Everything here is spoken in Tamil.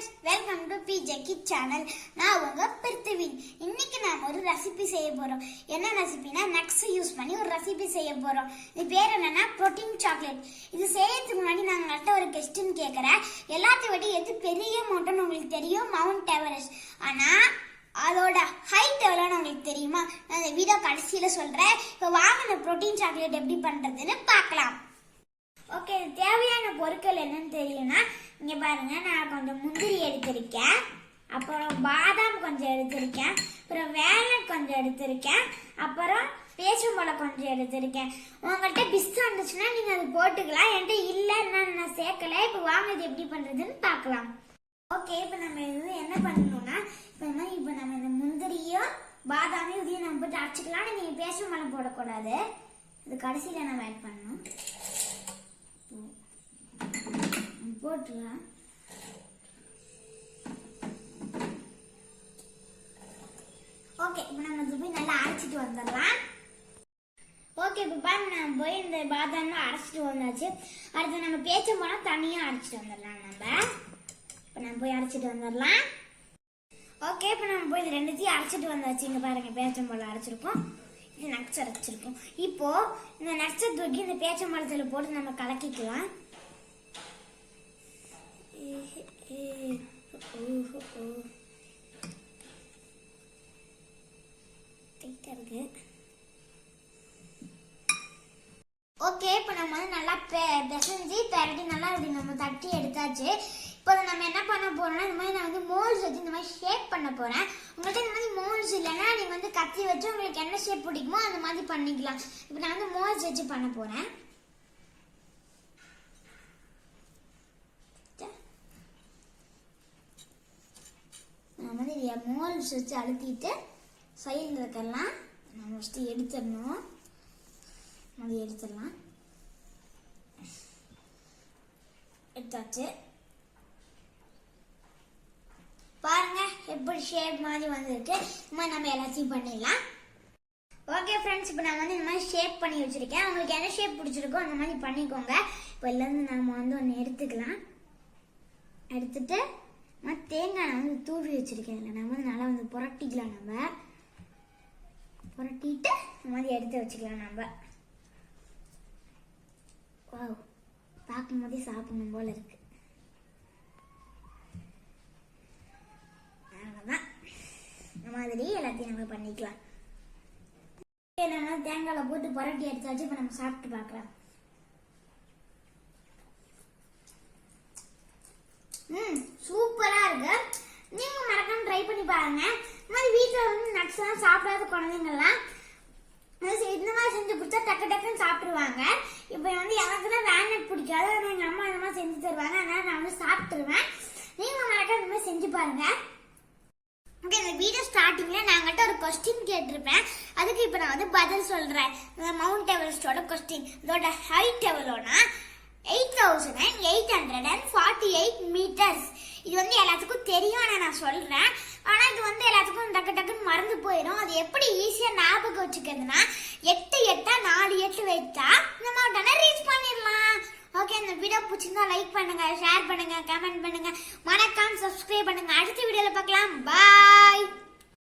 Friends, welcome to PJ Kid channel. நான் உங்க பிருத்திவி. இன்னைக்கு நாம ஒரு ரெசிபி செய்ய போறோம். என்ன ரெசிபினா நட்ஸ் யூஸ் பண்ணி ஒரு ரெசிபி செய்ய போறோம். இது பேர் என்னன்னா புரோட்டீன் சாக்லேட். இது செய்யறதுக்கு முன்னாடி நான் உங்கள்கிட்ட ஒரு கொஸ்டின் கேட்கறேன். எல்லாத்தையும் விட எது பெரிய மவுண்டன் உங்களுக்கு தெரியும்? Mount Everest. ஆனா அதோட ஹைட் எவ்வளோன்னு உங்களுக்கு தெரியுமா? நான் இந்த வீடியோ கடைசியில சொல்றேன். இப்போ வாங்க இந்த புரோட்டீன் சாக்லேட் எப்படி பண்றதுன்னு பார்க்கலாம். ஓகே, தேவையான பொருட்கள் என்னன்னு தெரியும்னா இங்க பாருங்க, நான் கொஞ்சம் முந்திரி எடுத்திருக்கேன், அப்புறம் பாதாம் கொஞ்சம் எடுத்திருக்கேன், அப்புறம் வேலட் கொஞ்சம் எடுத்திருக்கேன், அப்புறம் பேச்சும்பழம் கொஞ்சம் எடுத்திருக்கேன். உங்கள்கிட்ட பிஸ்தா இருந்துச்சுன்னா நீங்க அது போட்டுக்கலாம். என்கிட்ட இல்லைன்னா நான் சேர்க்கல. இப்போ வாங்க இது எப்படி பண்றதுன்னு பார்க்கலாம். ஓகே, இப்போ நம்ம இது என்ன பண்ணணும்னா இப்போ நம்ம இந்த முந்திரியும் பாதாமையும் இதையும் நம்ம போட்டு அரைச்சிக்கலாம். நீங்க பேச்சும்பழம் போடக்கூடாது, இது கடைசியில நம்ம ஆட் பண்ணணும். போட்டுலாம் ஓகே, இப்போ நம்ம இது போய் நல்லா அரைச்சிட்டு வந்துடலாம். ஓகே, இப்போ பாருங்க, நம்ம போய் இந்த பாதாம் அரைச்சிட்டு வந்தாச்சு. அடுத்து நம்ம பேச்சம்பழம் தனியாக அரைச்சிட்டு வந்துடலாம். நம்ம போய் அரைச்சிட்டு வந்துடலாம். ஓகே, இப்போ நம்ம போய் இது ரெண்டுத்தையும் அரைச்சிட்டு வந்தாச்சு. இங்கே பாருங்க, பேச்சம்பழம் அரைச்சிருக்கோம், இது நட்ஸ் அரைச்சிருக்கோம். இப்போ இந்த நட்ஸை தூக்கி இந்த பேச்சம்பழத்தில் போட்டு நம்ம கலக்கிக்கலாம். ஓகே, இப்போ நம்ம வந்து நல்லா பிசைஞ்சு பெரட்டி நல்லா இப்படி நம்ம தட்டி எடுத்தாச்சு. இப்போ நம்ம என்ன பண்ண போறோம்னா, இந்த மாதிரி நான் வந்து மோல்ஸ் வச்சு இந்த மாதிரி ஷேப் பண்ண போறேன். உங்கள்கிட்ட இந்த மாதிரி மோல்ஸ் இல்லைன்னா நீங்க வந்து கத்தி வச்சு உங்களுக்கு என்ன ஷேப் பிடிக்குமோ அந்த மாதிரி பண்ணிக்கலாம். இப்போ நான் வந்து மோல்ஸ் வச்சு பண்ண போறேன். நம்ம வந்து மோல்ஸ் வச்சு அழுத்திட்டு சைடில் இருக்கலாம். நம்ம ஃபஸ்ட்டு எடுத்துடணும். அது எடுத்துடலாம். எடுத்தாச்சு. பாருங்க எப்படி ஷேப் மாதிரி வந்துருக்கு. இந்த மாதிரி நம்ம எல்லாத்தையும் பண்ணிடலாம். ஓகே ஃப்ரெண்ட்ஸ், இப்போ நான் வந்து இந்த மாதிரி ஷேப் பண்ணி வச்சிருக்கேன். உங்களுக்கு என்ன ஷேப் பிடிச்சிருக்கோ அந்த மாதிரி பண்ணிக்கோங்க. இப்போ இதுலேருந்து நம்ம வந்து ஒன்று எடுத்துக்கலாம். எடுத்துட்டு தேங்காய் நான் வந்து தூவி வச்சிருக்கேன். இல்லை நம்ம வந்து நல்லா வந்து புரட்டிக்கலாம். நம்ம புரட்டிட்டு இந்த மாதிரி எடுத்து வச்சுக்கலாம். நம்ம வாவ், பார்க்கும் போதே சாப்பிடணும் போல இருக்கு. அவ்வளோதான், இந்த மாதிரி எல்லாத்தையும் நம்ம பண்ணிக்கலாம். நம்ம தேங்காயில் போட்டு புரட்டி எடுத்தாச்சு. இப்போ நம்ம சாப்பிட்டு பார்க்கலாம். சூப்பரா இருக்கு. நீங்க மறக்காம ட்ரை பண்ணி பாருங்க. இந்த மாதிரி வீட்டில் வந்து நட்ஸ் எல்லாம் சாப்பிடாத குழந்தைங்கலாம் இந்த மாதிரி செஞ்சு கொடுத்தா டக்கு டக்குன்னு சாப்பிடுவாங்க. இப்போ வந்து எனக்கு தான் வேலட் பிடிக்காது, ஆனால் எங்கள் அம்மா இந்த மாதிரி செஞ்சு தருவாங்க, அதனால நான் வந்து சாப்பிட்டுருவேன். நீங்க மறக்காம இந்த மாதிரி செஞ்சு பாருங்க. ஓகே, இந்த வீடியோ ஸ்டார்டிங்ல நான் உங்கள்கிட்ட ஒரு கொஸ்டின் கேட்டிருப்பேன். அதுக்கு இப்போ நான் வந்து பதில் சொல்றேன். மவுண்ட் எவரெஸ்டோட கொஸ்டின், இதோட ஹைட் எவ்வளோனா 8848 மீட்டர்ஸ். இது வந்து எல்லாத்துக்கும் தெரியும், ஆனால் நான் சொல்றேன். ஆனால் இது வந்து எல்லாத்துக்கும் டக்கு டக்குன்னு மறந்து போயிடும். அது எப்படி ஈஸியாக ஞாபகம் வச்சுக்கிறதுனா 8 8 4 8 வைத்தா இந்த மாதிரி ரீச் பண்ணிடலாம். ஓகே, இந்த வீடியோ பிடிச்சிருந்தா லைக் பண்ணுங்க, ஷேர் பண்ணுங்க, கமெண்ட் பண்ணுங்க, மறக்காம சப்ஸ்கிரைப் பண்ணுங்க. அடுத்த வீடியோல பார்க்கலாம். பாய்.